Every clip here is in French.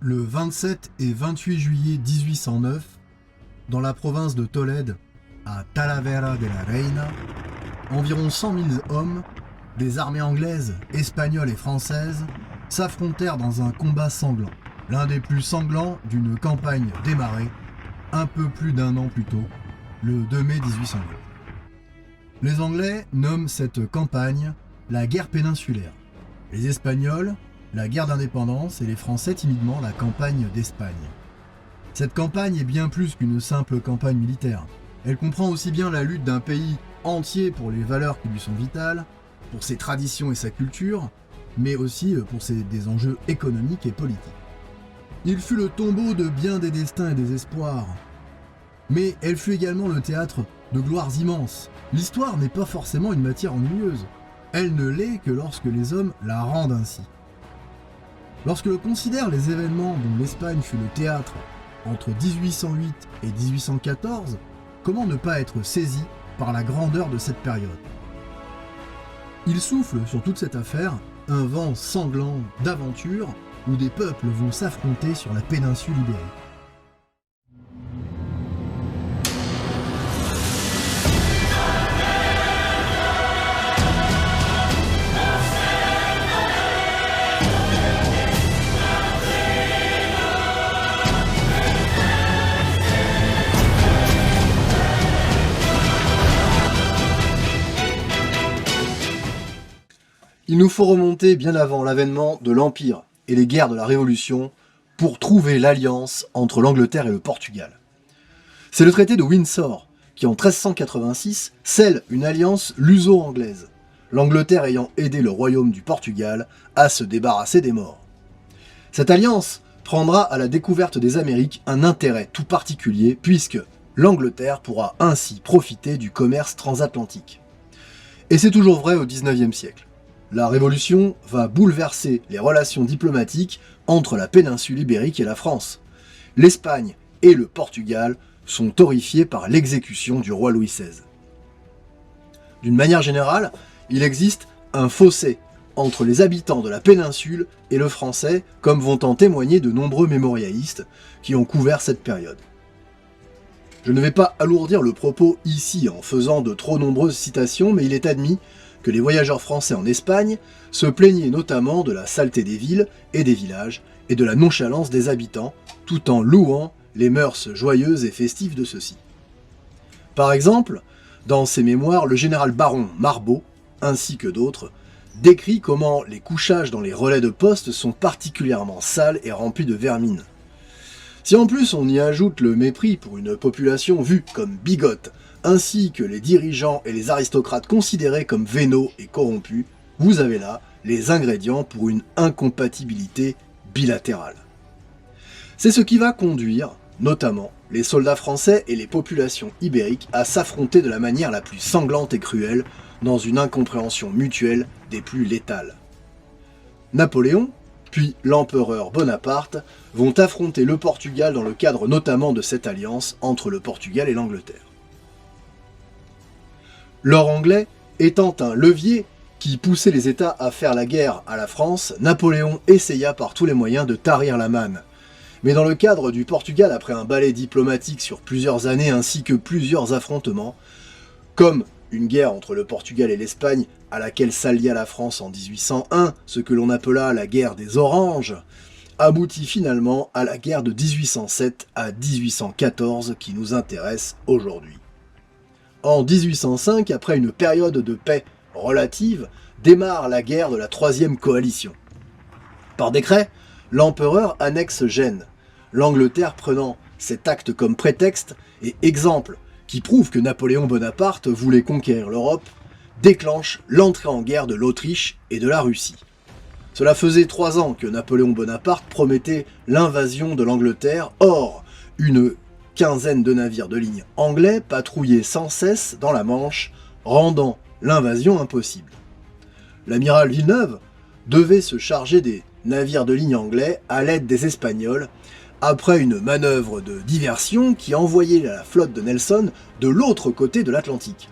Le 27 et 28 juillet 1809, dans la province de Tolède, à Talavera de la Reina, environ 100 000 hommes, des armées anglaises, espagnoles et françaises, s'affrontèrent dans un combat sanglant, l'un des plus sanglants d'une campagne démarrée un peu plus d'un an plus tôt, le 2 mai 1808. Les Anglais nomment cette campagne la guerre péninsulaire, les Espagnols la guerre d'indépendance et les Français timidement la campagne d'Espagne. Cette campagne est bien plus qu'une simple campagne militaire. Elle comprend aussi bien la lutte d'un pays entier pour les valeurs qui lui sont vitales, pour ses traditions et sa culture, mais aussi pour des enjeux économiques et politiques. Il fut le tombeau de bien des destins et des espoirs, mais elle fut également le théâtre de gloires immenses. L'histoire n'est pas forcément une matière ennuyeuse, elle ne l'est que lorsque les hommes la rendent ainsi. Lorsque l'on considère les événements dont l'Espagne fut le théâtre entre 1808 et 1814, comment ne pas être saisi par la grandeur de cette période? Il souffle sur toute cette affaire un vent sanglant d'aventure où des peuples vont s'affronter sur la péninsule ibérique. Il nous faut remonter bien avant l'avènement de l'Empire et les guerres de la Révolution pour trouver l'alliance entre l'Angleterre et le Portugal. C'est le traité de Windsor qui, en 1386, scelle une alliance luso-anglaise, l'Angleterre ayant aidé le royaume du Portugal à se débarrasser des Maures. Cette alliance prendra à la découverte des Amériques un intérêt tout particulier puisque l'Angleterre pourra ainsi profiter du commerce transatlantique. Et c'est toujours vrai au XIXe siècle. La Révolution va bouleverser les relations diplomatiques entre la péninsule ibérique et la France. L'Espagne et le Portugal sont horrifiés par l'exécution du roi Louis XVI. D'une manière générale, il existe un fossé entre les habitants de la péninsule et le français, comme vont en témoigner de nombreux mémorialistes qui ont couvert cette période. Je ne vais pas alourdir le propos ici en faisant de trop nombreuses citations, mais il est admis que les voyageurs français en Espagne se plaignaient notamment de la saleté des villes et des villages et de la nonchalance des habitants, tout en louant les mœurs joyeuses et festives de ceux-ci. Par exemple, dans ses mémoires, le général baron Marbot, ainsi que d'autres, décrit comment les couchages dans les relais de poste sont particulièrement sales et remplis de vermine. Si en plus on y ajoute le mépris pour une population vue comme bigote, ainsi que les dirigeants et les aristocrates considérés comme vénaux et corrompus, vous avez là les ingrédients pour une incompatibilité bilatérale. C'est ce qui va conduire, notamment, les soldats français et les populations ibériques à s'affronter de la manière la plus sanglante et cruelle, dans une incompréhension mutuelle des plus létales. Napoléon, puis l'empereur Bonaparte, vont affronter le Portugal dans le cadre notamment de cette alliance entre le Portugal et l'Angleterre. L'or anglais étant un levier qui poussait les États à faire la guerre à la France, Napoléon essaya par tous les moyens de tarir la manne. Mais dans le cadre du Portugal, après un ballet diplomatique sur plusieurs années ainsi que plusieurs affrontements, comme une guerre entre le Portugal et l'Espagne à laquelle s'allia la France en 1801, ce que l'on appela la guerre des Oranges, aboutit finalement à la guerre de 1807 à 1814 qui nous intéresse aujourd'hui. En 1805, après une période de paix relative, démarre la guerre de la Troisième Coalition. Par décret, l'empereur annexe Gênes, l'Angleterre prenant cet acte comme prétexte et exemple qui prouve que Napoléon Bonaparte voulait conquérir l'Europe, déclenche l'entrée en guerre de l'Autriche et de la Russie. Cela faisait 3 ans que Napoléon Bonaparte promettait l'invasion de l'Angleterre, or une quinzaine de navires de ligne anglais patrouillaient sans cesse dans la Manche, rendant l'invasion impossible. L'amiral Villeneuve devait se charger des navires de ligne anglais à l'aide des Espagnols, après une manœuvre de diversion qui envoyait la flotte de Nelson de l'autre côté de l'Atlantique.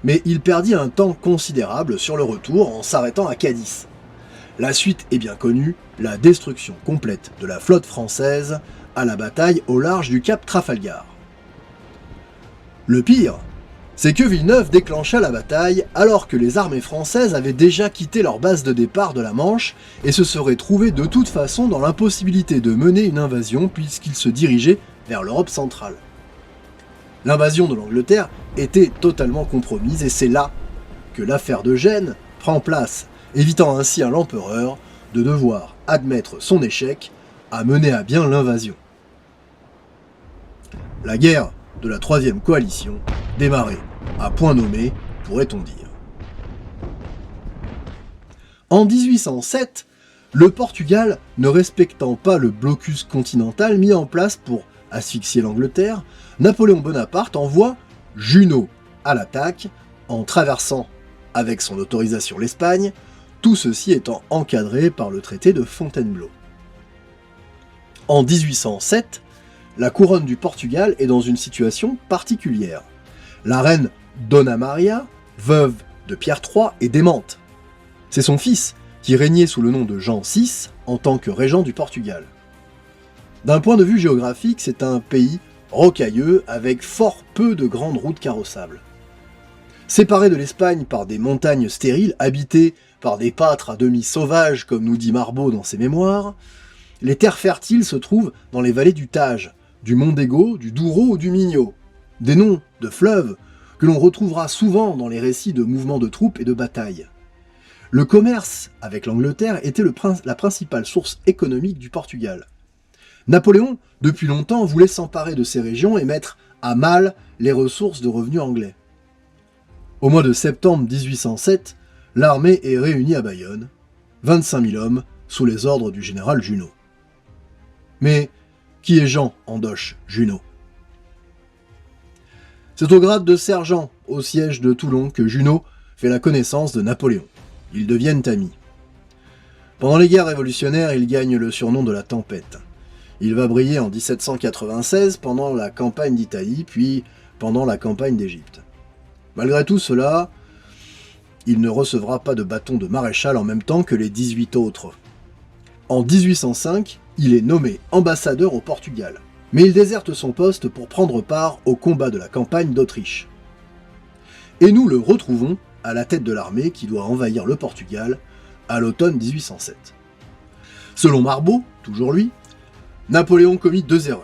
Mais il perdit un temps considérable sur le retour en s'arrêtant à Cadix. La suite est bien connue, la destruction complète de la flotte française à la bataille au large du cap Trafalgar. Le pire, c'est que Villeneuve déclencha la bataille alors que les armées françaises avaient déjà quitté leur base de départ de la Manche et se seraient trouvées de toute façon dans l'impossibilité de mener une invasion puisqu'ils se dirigeaient vers l'Europe centrale. L'invasion de l'Angleterre était totalement compromise et c'est là que l'affaire de Gênes prend place, évitant ainsi à l'empereur de devoir admettre son échec à mener à bien l'invasion. La guerre de la Troisième Coalition démarrait à point nommé, pourrait-on dire. En 1807, le Portugal, ne respectant pas le blocus continental mis en place pour asphyxier l'Angleterre, Napoléon Bonaparte envoie Junot à l'attaque en traversant avec son autorisation l'Espagne, tout ceci étant encadré par le traité de Fontainebleau. En 1807, la couronne du Portugal est dans une situation particulière. La reine Dona Maria, veuve de Pierre III, est démente. C'est son fils qui régnait sous le nom de Jean VI en tant que régent du Portugal. D'un point de vue géographique, c'est un pays rocailleux avec fort peu de grandes routes carrossables. Séparé de l'Espagne par des montagnes stériles habitées par des pâtres à demi sauvages comme nous dit Marbot dans ses mémoires, les terres fertiles se trouvent dans les vallées du Tage, du Mondego, du Douro ou du Minho, des noms de fleuves que l'on retrouvera souvent dans les récits de mouvements de troupes et de batailles. Le commerce avec l'Angleterre était la principale source économique du Portugal. Napoléon, depuis longtemps, voulait s'emparer de ces régions et mettre à mal les ressources de revenus anglais. Au mois de septembre 1807, l'armée est réunie à Bayonne, 25 000 hommes sous les ordres du général Junot. Mais qui est Jean Andoche Junot? C'est au grade de sergent au siège de Toulon que Junot fait la connaissance de Napoléon. Ils deviennent amis. Pendant les guerres révolutionnaires, il gagne le surnom de la Tempête. Il va briller en 1796 pendant la campagne d'Italie, puis pendant la campagne d'Égypte. Malgré tout cela, il ne recevra pas de bâton de maréchal en même temps que les 18 autres. En 1805, il est nommé ambassadeur au Portugal, mais il déserte son poste pour prendre part au combat de la campagne d'Autriche. Et nous le retrouvons à la tête de l'armée qui doit envahir le Portugal à l'automne 1807. Selon Marbot, toujours lui, Napoléon commit 2 erreurs.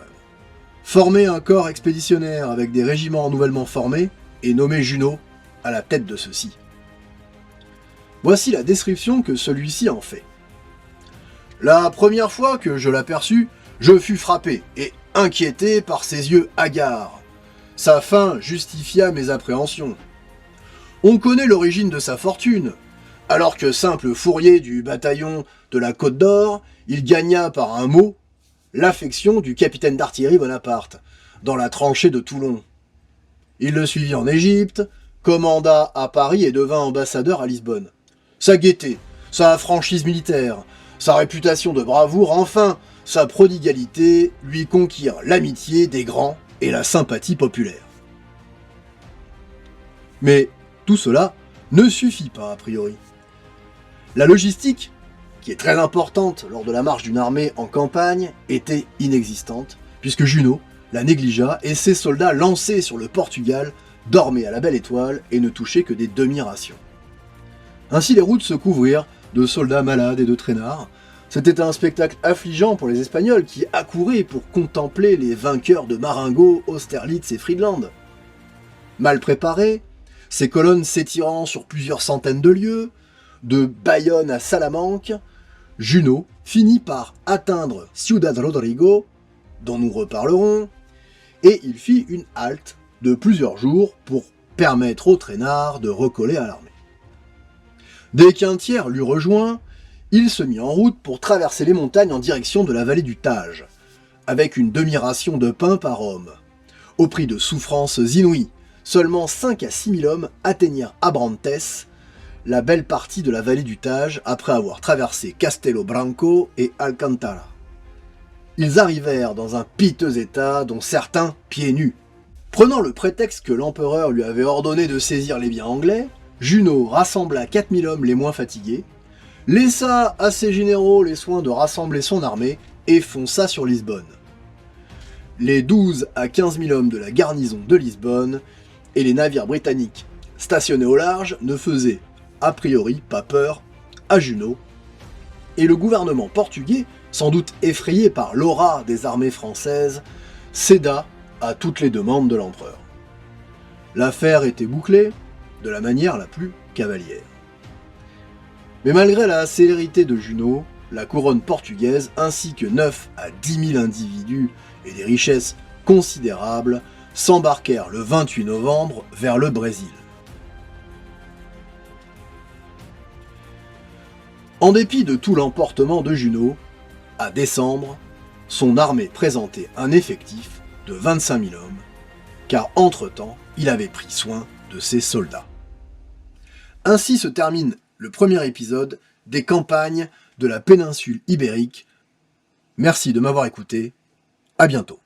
Former un corps expéditionnaire avec des régiments nouvellement formés et nommer Junot à la tête de ceux-ci. Voici la description que celui-ci en fait. La première fois que je l'aperçus, je fus frappé et inquiété par ses yeux hagards. Sa faim justifia mes appréhensions. On connaît l'origine de sa fortune. Alors que simple fourrier du bataillon de la Côte d'Or, il gagna par un mot l'affection du capitaine d'artillerie Bonaparte, dans la tranchée de Toulon. Il le suivit en Égypte, commanda à Paris et devint ambassadeur à Lisbonne. Sa gaieté, sa franchise militaire, sa réputation de bravoure, enfin, sa prodigalité lui conquirent l'amitié des grands et la sympathie populaire. Mais tout cela ne suffit pas a priori. La logistique, qui est très importante lors de la marche d'une armée en campagne, était inexistante, puisque Junot la négligea et ses soldats lancés sur le Portugal dormaient à la belle étoile et ne touchaient que des demi-rations. Ainsi les routes se couvrirent de soldats malades et de traînards. C'était un spectacle affligeant pour les Espagnols qui accouraient pour contempler les vainqueurs de Marengo, Austerlitz et Friedland. Mal préparés, ces colonnes s'étirant sur plusieurs centaines de lieues, de Bayonne à Salamanque, Junot finit par atteindre Ciudad Rodrigo, dont nous reparlerons, et il fit une halte de plusieurs jours pour permettre aux traînards de recoller à l'armée. Dès qu'un tiers l'eut rejoint, il se mit en route pour traverser les montagnes en direction de la vallée du Tage, avec une demi-ration de pain par homme. Au prix de souffrances inouïes, seulement 5 à 6 000 hommes atteignirent Abrantes, la belle partie de la vallée du Tage, après avoir traversé Castelo Branco et Alcantara. Ils arrivèrent dans un piteux état, dont certains pieds nus. Prenant le prétexte que l'empereur lui avait ordonné de saisir les biens anglais, Junot rassembla 4 000 hommes les moins fatigués, laissa à ses généraux les soins de rassembler son armée et fonça sur Lisbonne. Les 12 à 15 000 hommes de la garnison de Lisbonne et les navires britanniques stationnés au large ne faisaient, a priori, pas peur à Junot, et le gouvernement portugais, sans doute effrayé par l'aura des armées françaises, céda à toutes les demandes de l'empereur. L'affaire était bouclée de la manière la plus cavalière. Mais malgré la célérité de Junot, la couronne portugaise, ainsi que 9 à 10 000 individus et des richesses considérables, s'embarquèrent le 28 novembre vers le Brésil. En dépit de tout l'emportement de Junot, à décembre, son armée présentait un effectif de 25 000 hommes, car entre-temps, il avait pris soin de ses soldats. Ainsi se termine le premier épisode des campagnes de la péninsule ibérique. Merci de m'avoir écouté, à bientôt.